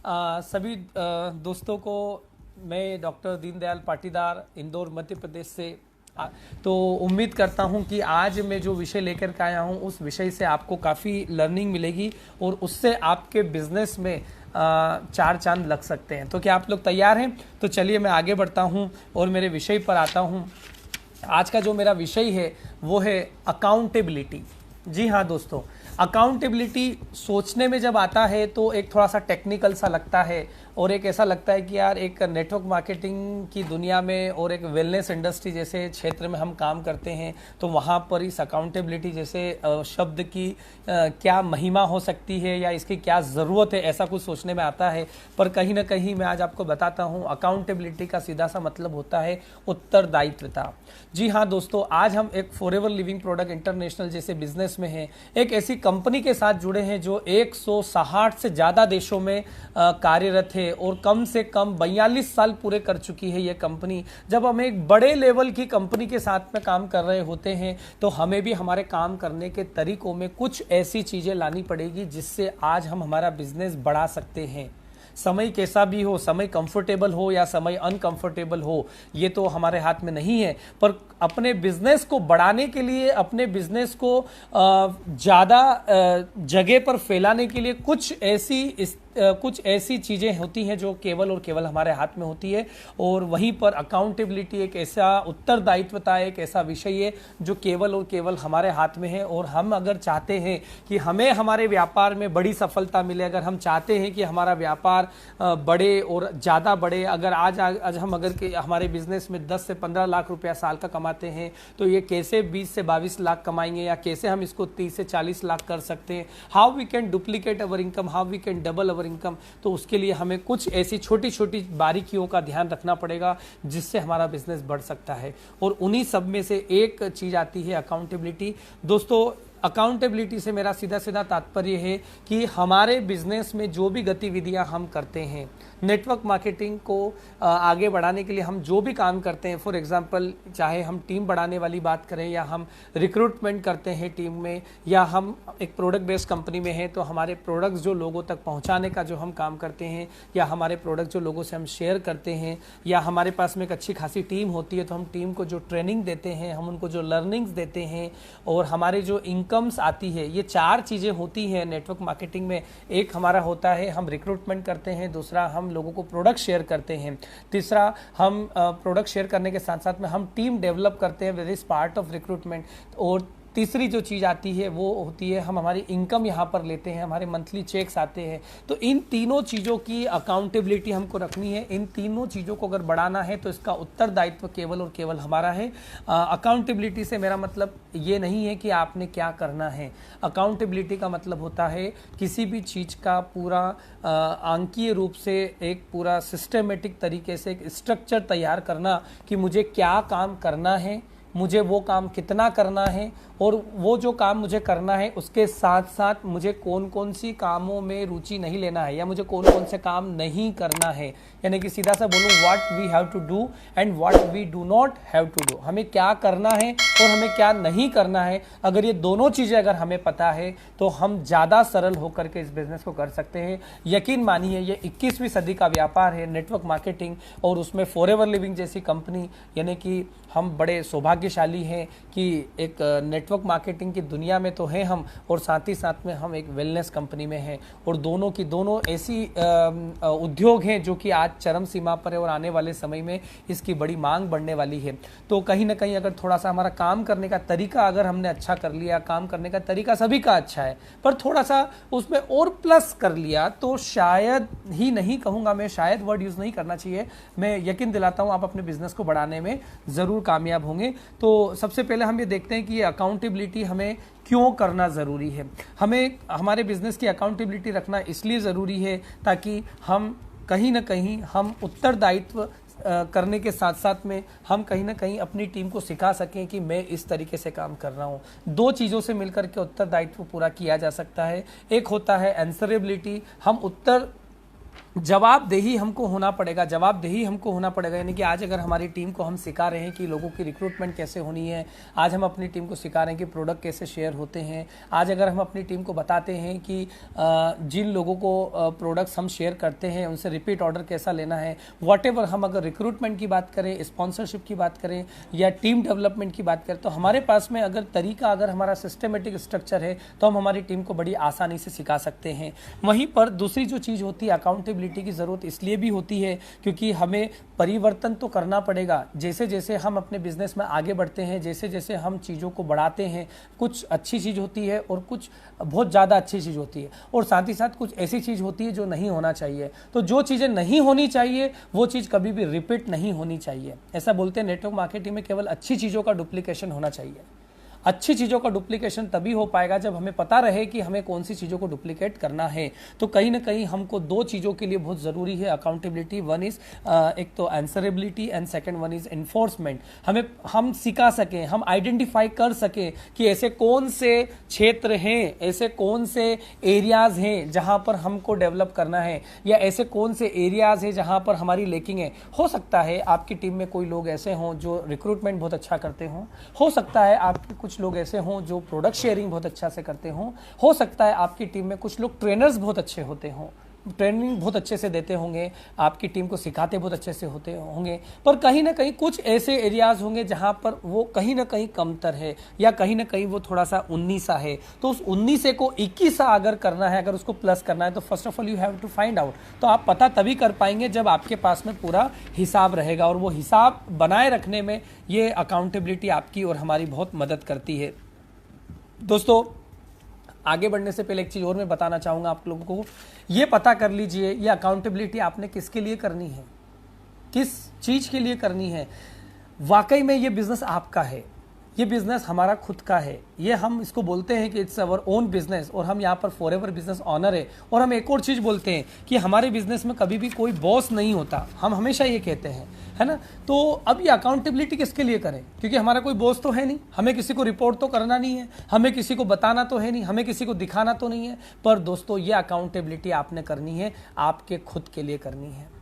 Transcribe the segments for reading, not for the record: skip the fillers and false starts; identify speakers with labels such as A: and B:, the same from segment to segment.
A: सभी दोस्तों को मैं डॉक्टर दीनदयाल पाटीदार इंदौर मध्य प्रदेश से तो उम्मीद करता हूं कि आज मैं जो विषय लेकर के आया हूं उस विषय से आपको काफ़ी लर्निंग मिलेगी और उससे आपके बिजनेस में चार चांद लग सकते हैं। तो क्या आप लोग तैयार हैं? तो चलिए मैं आगे बढ़ता हूं और मेरे विषय पर आता हूं। आज का जो मेरा विषय है वो है अकाउंटेबिलिटी। जी हाँ दोस्तों, अकाउंटेबिलिटी सोचने में जब आता है तो एक थोड़ा सा टेक्निकल सा लगता है और एक ऐसा लगता है कि यार एक नेटवर्क मार्केटिंग की दुनिया में और एक वेलनेस इंडस्ट्री जैसे क्षेत्र में हम काम करते हैं तो वहाँ पर इस अकाउंटेबिलिटी जैसे शब्द की क्या महिमा हो सकती है या इसकी क्या ज़रूरत है, ऐसा कुछ सोचने में आता है। पर कहीं ना कहीं मैं आज आपको बताता हूँ अकाउंटेबिलिटी का सीधा सा मतलब होता है उत्तरदायित्वता। जी हाँ दोस्तों, आज हम एक फॉरएवर लिविंग प्रोडक्ट इंटरनेशनल जैसे बिजनेस में हैं, एक ऐसी कंपनी के साथ जुड़े हैं जो 160 से ज़्यादा देशों में कार्यरत है और कम से कम 42 साल पूरे कर चुकी है ये कंपनी। जब हम एक बड़े लेवल की कंपनी के साथ में काम कर रहे होते हैं तो हमें भी हमारे काम करने के तरीकों में कुछ ऐसी चीज़ें लानी पड़ेगी जिससे आज हम हमारा बिजनेस बढ़ा सकते हैं। समय कैसा भी हो, समय कंफर्टेबल हो या समय अनकंफर्टेबल हो, ये तो हमारे हाथ में नहीं है। पर अपने बिजनेस को बढ़ाने के लिए, अपने बिजनेस को ज़्यादा जगह पर फैलाने के लिए कुछ ऐसी चीज़ें होती हैं जो केवल और केवल हमारे हाथ में होती है। और वहीं पर अकाउंटेबिलिटी एक ऐसा उत्तरदायित्वता, एक ऐसा विषय है जो केवल और केवल हमारे हाथ में है। और हम अगर चाहते हैं कि हमें हमारे व्यापार में बड़ी सफलता मिले, अगर हम चाहते हैं कि हमारा व्यापार बढ़े और ज़्यादा बढ़े, अगर आज हम अगर कि हमारे बिजनेस में 10 से 15 लाख रुपया साल का कमाते हैं तो ये कैसे 20 से 22 लाख कमाएंगे या कैसे हम इसको 30 से 40 लाख कर सकते हैं, how we can duplicate our income, how we can double our income. तो उसके लिए हमें कुछ ऐसी छोटी छोटी बारीकियों का ध्यान रखना पड़ेगा जिससे हमारा बिजनेस बढ़ सकता है। और उन्हीं सब में से एक चीज आती है अकाउंटेबिलिटी। दोस्तों, अकाउंटेबिलिटी से मेरा सीधा सीधा तात्पर्य है कि हमारे बिजनेस में जो भी गतिविधियां हम करते हैं, नेटवर्क मार्केटिंग को आगे बढ़ाने के लिए हम जो भी काम करते हैं, फॉर एग्जांपल चाहे हम टीम बढ़ाने वाली बात करें या हम रिक्रूटमेंट करते हैं टीम में, या हम एक प्रोडक्ट बेस्ड कंपनी में हैं तो हमारे प्रोडक्ट्स जो लोगों तक पहुंचाने का जो हम काम करते हैं, या हमारे प्रोडक्ट जो लोगों से हम शेयर करते हैं, या हमारे पास में एक अच्छी खासी टीम होती है तो हम टीम को जो ट्रेनिंग देते हैं, हम उनको जो लर्निंग्स देते हैं और हमारे जो इनकम्स आती है, ये चार चीज़ें होती हैं नेटवर्क मार्केटिंग में। एक हमारा होता है हम रिक्रूटमेंट करते हैं, दूसरा हम लोगों को प्रोडक्ट शेयर करते हैं, तीसरा हम प्रोडक्ट शेयर करने के साथ साथ में हम टीम डेवलप करते हैं, that is part of recruitment. और तीसरी जो चीज़ आती है वो होती है हम हमारी इनकम यहाँ पर लेते हैं, हमारे मंथली चेक्स आते हैं। तो इन तीनों चीज़ों की अकाउंटेबिलिटी हमको रखनी है। इन तीनों चीज़ों को अगर बढ़ाना है तो इसका उत्तरदायित्व केवल और केवल हमारा है। अकाउंटेबिलिटी से मेरा मतलब ये नहीं है कि आपने क्या करना है। अकाउंटेबिलिटी का मतलब होता है किसी भी चीज़ का पूरा अंकीय रूप से एक पूरा सिस्टमेटिक तरीके से एक स्ट्रक्चर तैयार करना कि मुझे क्या काम करना है, मुझे वो काम कितना करना है, और वो जो काम मुझे करना है उसके साथ साथ मुझे कौन कौन सी कामों में रुचि नहीं लेना है या मुझे कौन कौन से काम नहीं करना है। यानी कि सीधा सा बोलूँ, what we have to do and what we do not have to do. हमें क्या करना है और हमें क्या नहीं करना है। अगर ये दोनों चीज़ें अगर हमें पता है तो हम ज़्यादा सरल होकर के इस बिज़नेस को कर सकते हैं। यकीन मानिए, ये 21वीं सदी का व्यापार है नेटवर्क मार्केटिंग, और उसमें फॉरएवर लिविंग जैसी कंपनी, यानी कि हम बड़े सौभाग्यशाली हैं कि एक नेटवर्क मार्केटिंग की दुनिया में तो हैं हम, और साथ ही साथ में हम एक वेलनेस कंपनी में हैं। और दोनों की दोनों ऐसी उद्योग हैं जो कि आज चरम सीमा पर है और आने वाले समय में इसकी बड़ी मांग बढ़ने वाली है। तो कहीं ना कहीं अगर थोड़ा सा हमारा काम करने का तरीका अगर हमने अच्छा कर लिया, काम करने का तरीका सभी का अच्छा है, पर थोड़ा सा उसमें और प्लस कर लिया तो शायद ही नहीं कहूँगा मैं, शायद वर्ड यूज़ नहीं करना चाहिए, मैं यकीन दिलाता हूँ आप अपने बिजनेस को बढ़ाने में ज़रूर कामयाब होंगे। तो सबसे पहले हम ये देखते हैं कि ये अकाउंटेबिलिटी हमें क्यों करना ज़रूरी है। हमें हमारे बिजनेस की अकाउंटेबिलिटी रखना इसलिए ज़रूरी है ताकि हम कहीं ना कहीं हम उत्तरदायित्व करने के साथ साथ में हम कहीं ना कहीं अपनी टीम को सिखा सकें कि मैं इस तरीके से काम कर रहा हूँ। दो चीज़ों से मिलकर के उत्तरदायित्व पूरा किया जा सकता है। एक होता है आंसरेबिलिटी, हम उत्तर जवाबदेही हमको होना पड़ेगा, जवाबदेही हमको होना पड़ेगा। यानी कि आज अगर हमारी टीम को हम सिखा रहे हैं कि लोगों की रिक्रूटमेंट कैसे होनी है, आज हम अपनी टीम को सिखा रहे हैं कि प्रोडक्ट कैसे शेयर होते हैं, आज अगर हम अपनी टीम को बताते हैं कि जिन लोगों को प्रोडक्ट्स हम शेयर करते हैं उनसे रिपीट ऑर्डर कैसा लेना है, व्हाटएवर, हम अगर रिक्रूटमेंट की बात करें, स्पॉन्सरशिप की बात करें या टीम डेवलपमेंट की बात करें, तो हमारे पास में अगर तरीका, अगर हमारा सिस्टमेटिक स्ट्रक्चर है तो हम हमारी टीम को बड़ी आसानी से सिखा सकते हैं। वहीं पर दूसरी जो चीज़ होती है, अकाउंटेबिलिटी की ज़रूरत इसलिए भी होती है क्योंकि हमें परिवर्तन तो करना पड़ेगा। जैसे जैसे हम अपने बिजनेस में आगे बढ़ते हैं, जैसे जैसे हम चीज़ों को बढ़ाते हैं, कुछ अच्छी चीज़ होती है और कुछ बहुत ज़्यादा अच्छी चीज़ होती है, और साथ ही साथ कुछ ऐसी चीज़ होती है जो नहीं होना चाहिए। तो जो चीज़ें नहीं होनी चाहिए वो चीज़ कभी भी रिपीट नहीं होनी चाहिए। ऐसा बोलते हैं नेटवर्क मार्केटिंग में केवल अच्छी चीज़ों का डुप्लीकेशन होना चाहिए। अच्छी चीज़ों का डुप्लीकेशन तभी हो पाएगा जब हमें पता रहे कि हमें कौन सी चीज़ों को डुप्लीकेट करना है। तो कहीं ना कहीं हमको दो चीज़ों के लिए बहुत ज़रूरी है अकाउंटेबिलिटी। वन इज़ एक तो answerability and second one is enforcement. हम सिखा सकें, हम आइडेंटिफाई कर सकें कि ऐसे कौन से क्षेत्र हैं, ऐसे कौन से एरियाज़ हैं जहां पर हमको डेवलप करना है, या ऐसे कौन से एरियाज़ हैं जहां पर हमारी लेकिंग है। हो सकता है आपकी टीम में कोई लोग ऐसे हों जो रिक्रूटमेंट बहुत अच्छा करते हों, हो सकता है आपके कुछ लोग ऐसे हों जो प्रोडक्ट शेयरिंग बहुत अच्छा से करते हों, हो सकता है आपकी टीम में कुछ लोग ट्रेनर्स बहुत अच्छे होते हों, ट्रेनिंग बहुत अच्छे से देते होंगे, आपकी टीम को सिखाते बहुत अच्छे से होते होंगे, पर कहीं ना कहीं कुछ ऐसे एरियाज होंगे जहां पर वो कहीं ना कहीं कमतर है या कहीं ना कहीं वो थोड़ा सा 19 है। तो उस 19 को 21 अगर करना है, अगर उसको प्लस करना है, तो first of all you have to find out. तो आप पता तभी कर पाएंगे जब आपके पास में पूरा हिसाब रहेगा, और वो हिसाब बनाए रखने में ये अकाउंटेबिलिटी आपकी और हमारी बहुत मदद करती है। दोस्तों, आगे बढ़ने से पहले एक चीज़ और मैं बताना चाहूँगा आप लोगों को, ये पता कर लीजिए ये अकाउंटेबिलिटी आपने किसके लिए करनी है, किस चीज़ के लिए करनी है। वाकई में ये बिज़नेस आपका है, ये बिज़नेस हमारा खुद का है, ये हम इसको बोलते हैं कि इट्स अवर ओन बिजनेस, और हम यहाँ पर फॉरएवर बिजनेस ऑनर है। और हम एक और चीज़ बोलते हैं कि हमारे बिजनेस में कभी भी कोई बॉस नहीं होता, हम हमेशा ये कहते हैं, है ना। तो अब ये अकाउंटेबिलिटी किसके लिए करें, क्योंकि हमारा कोई बॉस तो है नहीं, हमें किसी को रिपोर्ट तो करना नहीं है, हमें किसी को बताना तो है नहीं, हमें किसी को दिखाना तो नहीं है। पर दोस्तों, ये अकाउंटेबिलिटी आपने करनी है, आपके खुद के लिए करनी है।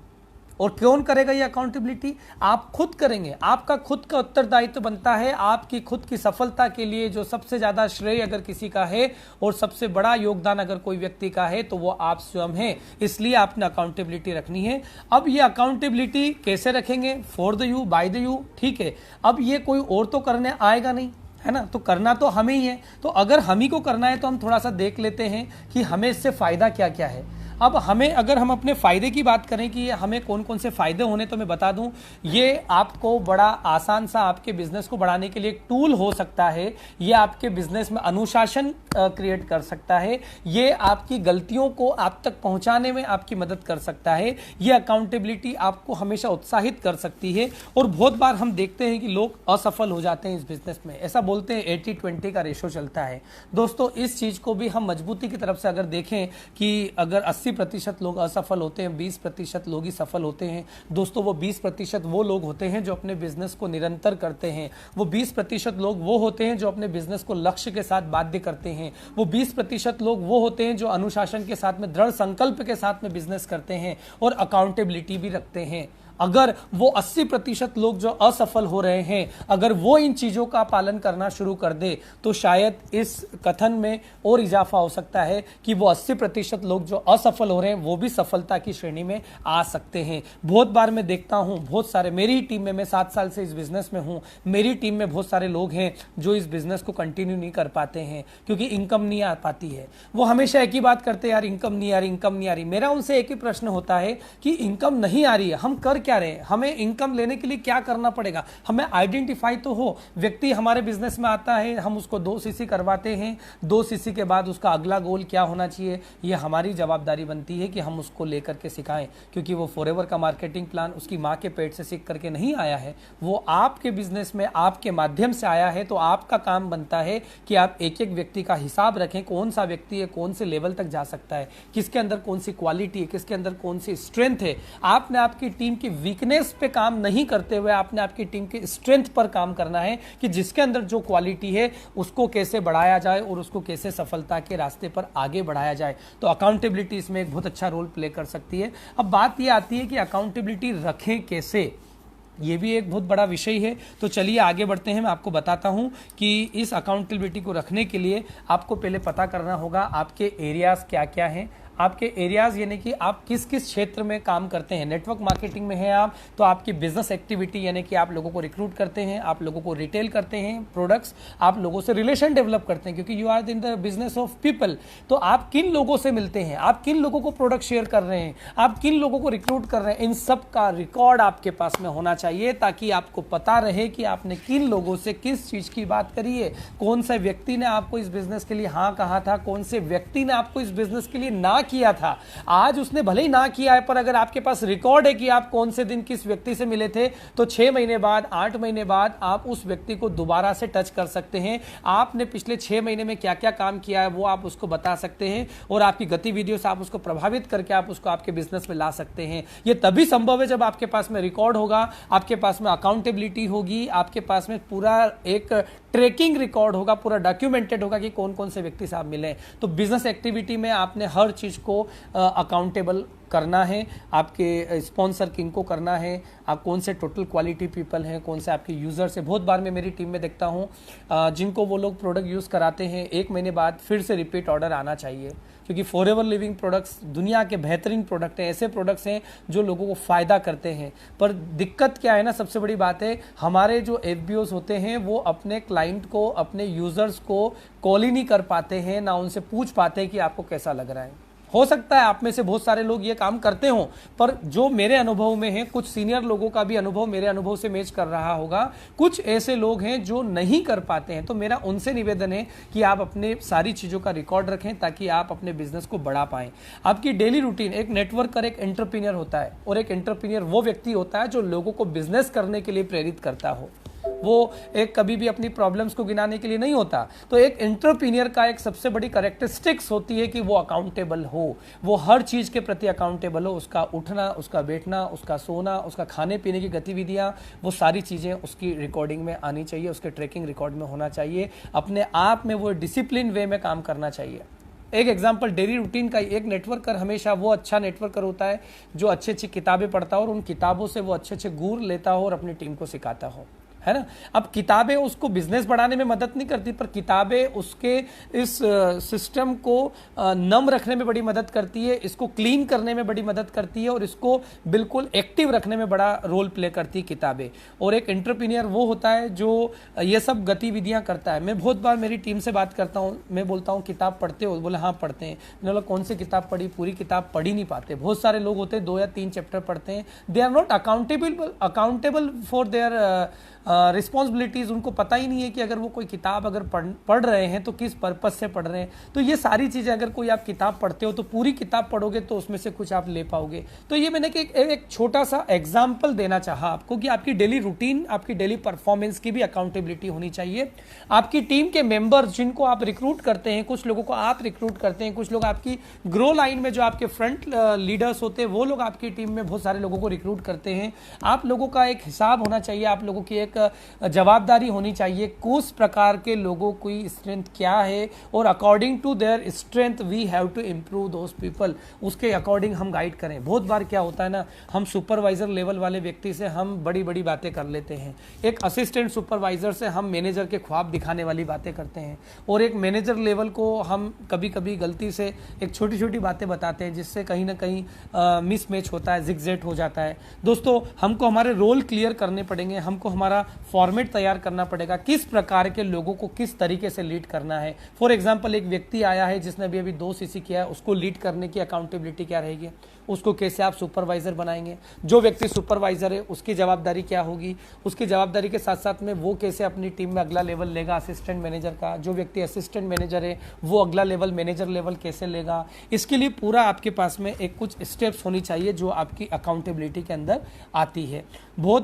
A: और कौन करेगा ये अकाउंटेबिलिटी? आप खुद करेंगे। आपका खुद का उत्तरदायित्व बनता है आपकी खुद की सफलता के लिए। जो सबसे ज़्यादा श्रेय अगर किसी का है और सबसे बड़ा योगदान अगर कोई व्यक्ति का है तो वो आप स्वयं हैं। इसलिए आपने अकाउंटेबिलिटी रखनी है। अब ये अकाउंटेबिलिटी कैसे रखेंगे? For the you, by the you, ठीक है। अब ये कोई और तो करने आएगा नहीं, है ना, तो करना तो हमें ही है। तो अगर हम ही को करना है तो हम थोड़ा सा देख लेते हैं कि हमें इससे फ़ायदा क्या क्या है। अब हमें, अगर हम अपने फ़ायदे की बात करें कि हमें कौन कौन से फ़ायदे होने, तो मैं बता दूं, ये आपको बड़ा आसान सा आपके बिजनेस को बढ़ाने के लिए एक टूल हो सकता है। ये आपके बिजनेस में अनुशासन क्रिएट कर सकता है। ये आपकी गलतियों को आप तक पहुंचाने में आपकी मदद कर सकता है। ये अकाउंटेबिलिटी आपको हमेशा उत्साहित कर सकती है। और बहुत बार हम देखते हैं कि लोग असफल हो जाते हैं इस बिजनेस में। ऐसा बोलते हैं 80-20 का रेशो चलता है। दोस्तों, इस चीज़ को भी हम मजबूती की तरफ से अगर देखें कि अगर 80% लोग असफल होते हैं, 20% लोग ही सफल होते हैं। दोस्तों, वो 20% वो लोग होते हैं जो अपने बिजनेस को निरंतर करते हैं। वो 20% लोग वो होते हैं जो अपने बिजनेस को लक्ष्य के साथ बाध्य करते हैं। वो 20% लोग वो होते हैं जो अनुशासन के साथ में, दृढ़ संकल्प के साथ में बिजनेस करते हैं और अकाउंटेबिलिटी भी रखते हैं। अगर वो 80% लोग जो असफल हो रहे हैं, अगर वो इन चीज़ों का पालन करना शुरू कर दे तो शायद इस कथन में और इजाफा हो सकता है कि वो 80% लोग जो असफल हो रहे हैं वो भी सफलता की श्रेणी में आ सकते हैं। बहुत बार मैं देखता हूँ, बहुत सारे, मेरी टीम में, मैं 7 साल से इस बिजनेस में हूँ, मेरी टीम में बहुत सारे लोग हैं जो इस बिजनेस को कंटिन्यू नहीं कर पाते हैं क्योंकि इनकम नहीं आ पाती है। वो हमेशा एक ही बात करते हैं, यार इनकम नहीं आ रही, इनकम नहीं आ रही। मेरा उनसे एक ही प्रश्न होता है कि इनकम नहीं आ रही है, हम कर क्या रहे हैं? हमें इनकम लेने के लिए क्या करना पड़ेगा? हमें आइडेंटिफाई तो हो। व्यक्ति हमारे बिजनेस में आता है, हम उसको 2 सीसी करवाते हैं, 2 सीसी के बाद उसका अगला गोल क्या होना चाहिए, ये हमारी जवाबदारी बनती है कि हम उसको लेकर के सिखाएं। क्योंकि वो फॉरएवर का मार्केटिंग प्लान उसकी माँ के पेट से सीख करके नहीं आया है, वो आपके बिजनेस में आपके माध्यम से आया है। तो आपका काम बनता है कि आप एक एक व्यक्ति का हिसाब रखें, कौन सा व्यक्ति है, कौन से लेवल तक जा सकता है, किसके अंदर कौन सी क्वालिटी है, किसके अंदर कौन सी स्ट्रेंथ है। आपने आपकी टीम की वीकनेस पे काम नहीं करते हुए आपने आपकी टीम के स्ट्रेंथ पर काम करना है कि जिसके अंदर जो क्वालिटी है उसको कैसे बढ़ाया जाए और उसको कैसे सफलता के रास्ते पर आगे बढ़ाया जाए। तो अकाउंटेबिलिटी इसमें एक बहुत अच्छा रोल प्ले कर सकती है। अब बात यह आती है कि अकाउंटेबिलिटी रखें कैसे, ये भी एक बहुत बड़ा विषय है। तो चलिए आगे बढ़ते हैं। मैं आपको बताता हूं कि इस अकाउंटेबिलिटी को रखने के लिए आपको पहले पता करना होगा आपके एरियाज क्या क्या हैं। आपके एरियाज यानी कि आप किस किस क्षेत्र में काम करते हैं। नेटवर्क मार्केटिंग में हैं आप, तो आपकी बिजनेस एक्टिविटी यानी कि आप लोगों को रिक्रूट करते हैं, आप लोगों को रिटेल करते हैं प्रोडक्ट्स, आप लोगों से रिलेशन डेवलप करते हैं क्योंकि you are in the business of people. तो आप किन लोगों से मिलते हैं, आप किन लोगों को प्रोडक्ट शेयर कर रहे हैं, आप किन लोगों को रिक्रूट कर रहे हैं, इन सब का रिकॉर्ड आपके पास में होना चाहिए ताकि आपको पता रहे कि आपने किन लोगों से किस चीज की बात करी है, कौन सा व्यक्ति ने आपको इस बिजनेस के लिए हाँ कहा था, कौन से व्यक्ति ने आपको इस बिजनेस के लिए ना किया था। आज उसने भले ही ना किया है, पर अगर आपके पास रिकॉर्ड है कि आप कौन से दिन किस व्यक्ति से मिले थे, तो 6 महीने बाद 8 महीने बाद आप उस व्यक्ति को दोबारा से टच कर सकते हैं। आपने पिछले 6 महीने में क्या क्या काम किया है वो आप उसको बता सकते हैं और आपकी गतिविधियों से आप उसको प्रभावित करके आप उसको आपके बिजनेस में ला सकते हैं। यह तभी संभव है जब आपके पास में रिकॉर्ड होगा, आपके पास में अकाउंटेबिलिटी होगी, आपके पास में पूरा एक ट्रैकिंग रिकॉर्ड होगा, पूरा डॉक्यूमेंटेड होगा कि कौन कौन से व्यक्ति से आप मिले। तो बिजनेस एक्टिविटी में आपने हर चीज को अकाउंटेबल करना है। आपके स्पॉन्सर किनको करना है, आप कौन से टोटल क्वालिटी पीपल हैं, कौन से आपके यूजर्स हैं। बहुत बार मैं मेरी टीम में देखता हूं जिनको वो लोग प्रोडक्ट यूज कराते हैं 1 महीने बाद फिर से रिपीट ऑर्डर आना चाहिए क्योंकि फॉरएवर लिविंग प्रोडक्ट्स दुनिया के बेहतरीन प्रोडक्ट हैं, ऐसे प्रोडक्ट्स हैं जो लोगों को फायदा करते हैं। पर दिक्कत क्या है ना, सबसे बड़ी बात है हमारे जो एफबीओस होते हैं वो अपने क्लाइंट को, अपने यूजर्स को कॉल ही नहीं कर पाते हैं, ना उनसे पूछ पाते हैं कि आपको कैसा लग रहा है। हो सकता है आप में से बहुत सारे लोग ये काम करते हों, पर जो मेरे अनुभव में है, कुछ सीनियर लोगों का भी अनुभव मेरे अनुभव से मैच कर रहा होगा, कुछ ऐसे लोग हैं जो नहीं कर पाते हैं। तो मेरा उनसे निवेदन है कि आप अपने सारी चीजों का रिकॉर्ड रखें ताकि आप अपने बिजनेस को बढ़ा पाएं। आपकी डेली रूटीन, एक नेटवर्कर एक एंटरप्रेन्योर होता है और एक एंटरप्रेन्योर वो व्यक्ति होता है जो लोगों को बिजनेस करने के लिए प्रेरित करता हो। वो एक कभी भी अपनी प्रॉब्लम्स को गिनाने के लिए नहीं होता। तो एक एंटरप्रेन्योर का एक सबसे बड़ी कैरेक्टरिस्टिक्स होती है कि वो अकाउंटेबल हो, वो हर चीज के प्रति अकाउंटेबल हो। उसका उठना, उसका बैठना, उसका सोना, उसका खाने पीने की गतिविधियां, वो सारी चीजें उसकी रिकॉर्डिंग में आनी चाहिए, उसके ट्रैकिंग रिकॉर्ड में होना चाहिए। अपने आप में वो डिसिप्लिन वे में काम करना चाहिए। एक एग्जांपल डेली रूटीन का, एक नेटवर्कर हमेशा वो अच्छा नेटवर्कर होता है जो अच्छी अच्छी किताबें पढ़ता हो और उन किताबों से वो अच्छे अच्छे गुर लेता हो और अपनी टीम को सिखाता हो, है ना। अब किताबें उसको बिजनेस बढ़ाने में मदद नहीं करती, पर किताबें उसके इस सिस्टम को नम रखने में बड़ी मदद करती है, इसको क्लीन करने में बड़ी मदद करती है और इसको बिल्कुल एक्टिव रखने में बड़ा रोल प्ले करती है किताबें। और एक एंटरप्रेन्योर वो होता है जो ये सब गतिविधियां करता है। मैं बहुत बार मेरी टीम से बात करता हूँ, मैं बोलता हूँ किताब पढ़ते हो, बोले हाँ पढ़ते हैं। मैंने बोला कौन सी किताब पढ़ी, पूरी किताब पढ़ी नहीं पाते। बहुत सारे लोग होते हैं 2 या 3 चैप्टर पढ़ते हैं, they are not accountable for their responsibilities. उनको पता ही नहीं है कि अगर वो कोई किताब अगर पढ़ रहे हैं तो किस पर्पज से पढ़ रहे हैं। तो ये सारी चीजें, अगर कोई आप किताब पढ़ते हो तो पूरी किताब पढ़ोगे तो उसमें से कुछ आप ले पाओगे। तो ये मैंने एक छोटा सा एग्जाम्पल देना चाहा आपको कि आपकी डेली रूटीन, आपकी डेली परफॉर्मेंस की भी अकाउंटेबिलिटी होनी चाहिए। आपकी टीम के मेंबर्स जिनको आप रिक्रूट करते हैं, कुछ लोगों को आप रिक्रूट करते हैं, कुछ लोग आपकी ग्रो लाइन में जो आपके फ्रंट लीडर्स होते हैं वो लोग आपकी टीम में बहुत सारे लोगों को रिक्रूट करते हैं। आप लोगों का एक हिसाब होना चाहिए, आप लोगों की एक जवाबदारी होनी चाहिए किस प्रकार के लोगों की स्ट्रेंथ क्या है और according to their strength we have to improve those people, उसके अकॉर्डिंग हम गाइड करें। बहुत बार क्या होता है ना, हम सुपरवाइजर लेवल वाले व्यक्ति से हम बड़ी बड़ी बातें कर लेते हैं, एक असिस्टेंट सुपरवाइजर से हम मैनेजर के ख्वाब दिखाने वाली बातें करते हैं, और एक मैनेजर लेवल को हम कभी कभी गलती से एक छोटी छोटी बातें बताते हैं जिससे कहीं ना कहीं मिसमैच होता है, जिगजैग हो जाता है। दोस्तों, हमको हमारे रोल क्लियर करने पड़ेंगे, हमको हमारा फॉर्मेट तैयार करना पड़ेगा, किस प्रकार के लोगों को किस तरीके से लीड करना है। फॉर एग्जांपल, एक व्यक्ति आया है जिसने अभी 2 सीसी किया है, उसको लीड करने की अकाउंटेबिलिटी क्या रहेगी, उसको कैसे आप सुपरवाइजर बनाएंगे। जो व्यक्ति सुपरवाइजर है उसकी जवाबदारी क्या होगी, उसकी जवाबदारी के साथ साथ में वो कैसे अपनी टीम में अगला लेवल लेगा असिस्टेंट मैनेजर का। जो व्यक्ति असिस्टेंट मैनेजर है वो अगला लेवल मैनेजर लेवल कैसे लेगा। इसके लिए पूरा आपके पास में एक कुछ स्टेप्स होनी चाहिए जो आपकी अकाउंटेबिलिटी के अंदर आती है। बहुत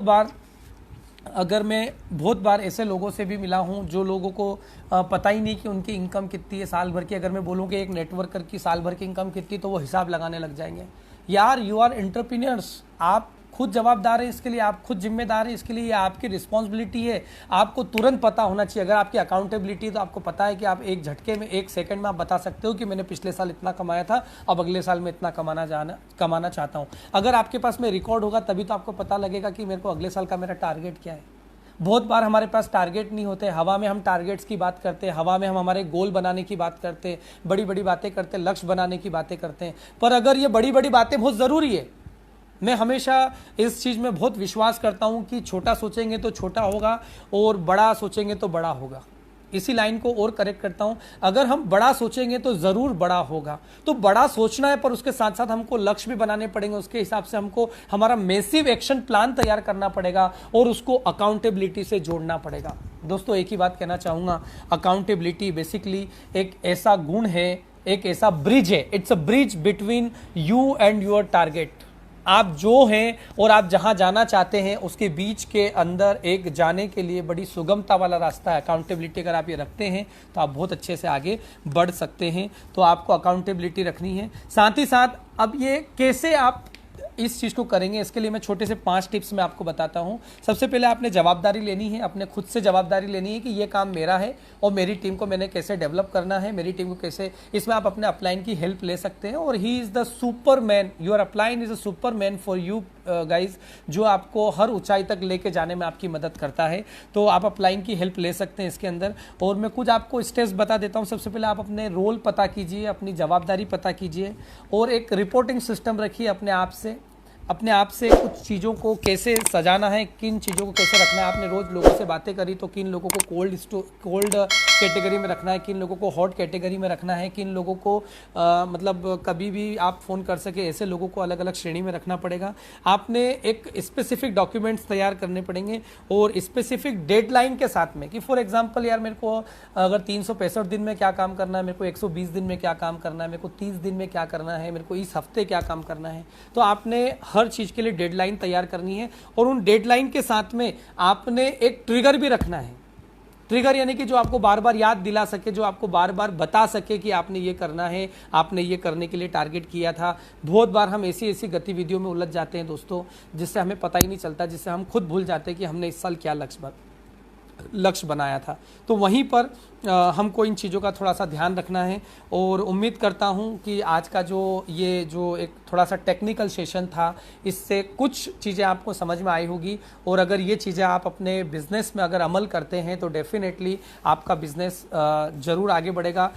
A: बार ऐसे लोगों से भी मिला हूं जो लोगों को पता ही नहीं कि उनकी इनकम कितनी है साल भर की। अगर मैं बोलूँ कि एक नेटवर्कर की साल भर की इनकम कितनी, तो वो हिसाब लगाने लग जाएंगे। यार, यू आर एंटरप्रेन्योर्स, आप खुद जवाबदार है इसके लिए, आप खुद जिम्मेदार है इसके लिए, ये आपकी रिस्पॉन्सिबिलिटी है। आपको तुरंत पता होना चाहिए। अगर आपकी अकाउंटेबिलिटी तो आपको पता है कि आप एक झटके में, एक सेकंड में आप बता सकते हो कि मैंने पिछले साल इतना कमाया था, अब अगले साल में इतना कमाना चाहता हूँ। अगर आपके पास में रिकॉर्ड होगा तभी तो आपको पता लगेगा कि मेरे को अगले साल का मेरा टारगेट क्या है। बहुत बार हमारे पास टारगेट नहीं होते, हवा में हम टारगेट्स की बात करते हैं, हवा में हम हमारे गोल बनाने की बात करते हैं, बड़ी बड़ी बातें करते हैं, लक्ष्य बनाने की बातें करते हैं। पर अगर ये बड़ी बड़ी बातें बहुत ज़रूरी है, मैं हमेशा इस चीज़ में बहुत विश्वास करता हूँ कि छोटा सोचेंगे तो छोटा होगा और बड़ा सोचेंगे तो बड़ा होगा। इसी लाइन को और करेक्ट करता हूं, अगर हम बड़ा सोचेंगे तो जरूर बड़ा होगा। तो बड़ा सोचना है, पर उसके साथ साथ हमको लक्ष्य भी बनाने पड़ेंगे, उसके हिसाब से हमको हमारा मैसिव एक्शन प्लान तैयार करना पड़ेगा और उसको अकाउंटेबिलिटी से जोड़ना पड़ेगा। दोस्तों एक ही बात कहना चाहूंगा, अकाउंटेबिलिटी बेसिकली एक ऐसा गुण है, एक ऐसा ब्रिज है, it's a bridge between you and your target. आप जो हैं और आप जहां जाना चाहते हैं उसके बीच के अंदर एक जाने के लिए बड़ी सुगमता वाला रास्ता है। अकाउंटेबिलिटी अगर आप ये रखते हैं तो आप बहुत अच्छे से आगे बढ़ सकते हैं। तो आपको अकाउंटेबिलिटी रखनी है। साथ ही साथ अब ये कैसे आप इस चीज़ को करेंगे, इसके लिए मैं छोटे से 5 टिप्स मैं आपको बताता हूं। सबसे पहले आपने जवाबदारी लेनी है, अपने खुद से जवाबदारी लेनी है कि ये काम मेरा है और मेरी टीम को मैंने कैसे डेवलप करना है, मेरी टीम को कैसे, इसमें आप अपने अपलाइन की हेल्प ले सकते हैं। और he is the Superman, your upline is a Superman for you guys, जो आपको हर ऊंचाई तक लेके जाने में आपकी मदद करता है। तो आप अपलाइन की हेल्प ले सकते हैं इसके अंदर। और मैं कुछ आपको स्टेप्स बता देता हूँ। सबसे पहले आप अपने रोल पता कीजिए, अपनी जवाबदारी पता कीजिए और एक रिपोर्टिंग सिस्टम रखिए अपने आप से कुछ चीज़ों को कैसे सजाना है, किन चीज़ों को कैसे रखना है। आपने रोज़ लोगों से बातें करी तो किन लोगों को कोल्ड कैटेगरी में रखना है, किन लोगों को हॉट कैटेगरी में रखना है, किन लोगों को मतलब कभी भी आप फ़ोन कर सके ऐसे लोगों को अलग अलग श्रेणी में रखना पड़ेगा। आपने एक स्पेसिफिक डॉक्यूमेंट्स तैयार करने पड़ेंगे और स्पेसिफिक डेडलाइन के साथ में, कि फॉर एग्जांपल यार मेरे को अगर 365 दिन में क्या काम करना है, मेरे को 120 दिन में क्या काम करना है, मेरे को 30 दिन में क्या करना है, मेरे को इस हफ्ते क्या काम करना है। तो आपने हर चीज़ के लिए डेडलाइन तैयार करनी है और उन डेडलाइन के साथ में आपने एक ट्रिगर भी रखना है। ट्रिगर यानी कि जो आपको बार बार याद दिला सके, जो आपको बार बार बता सके कि आपने ये करना है, आपने ये करने के लिए टारगेट किया था। बहुत बार हम ऐसी गतिविधियों में उलझ जाते हैं दोस्तों, जिससे हमें पता ही नहीं चलता, जिससे हम खुद भूल जाते हैं कि हमने इस साल क्या लक्ष्य बनाया था। तो वहीं पर हमको इन चीज़ों का थोड़ा सा ध्यान रखना है। और उम्मीद करता हूं कि आज का जो एक थोड़ा सा टेक्निकल सेशन था, इससे कुछ चीज़ें आपको समझ में आई होगी। और अगर ये चीज़ें आप अपने बिजनेस में अगर अमल करते हैं तो डेफिनेटली आपका बिजनेस ज़रूर आगे बढ़ेगा।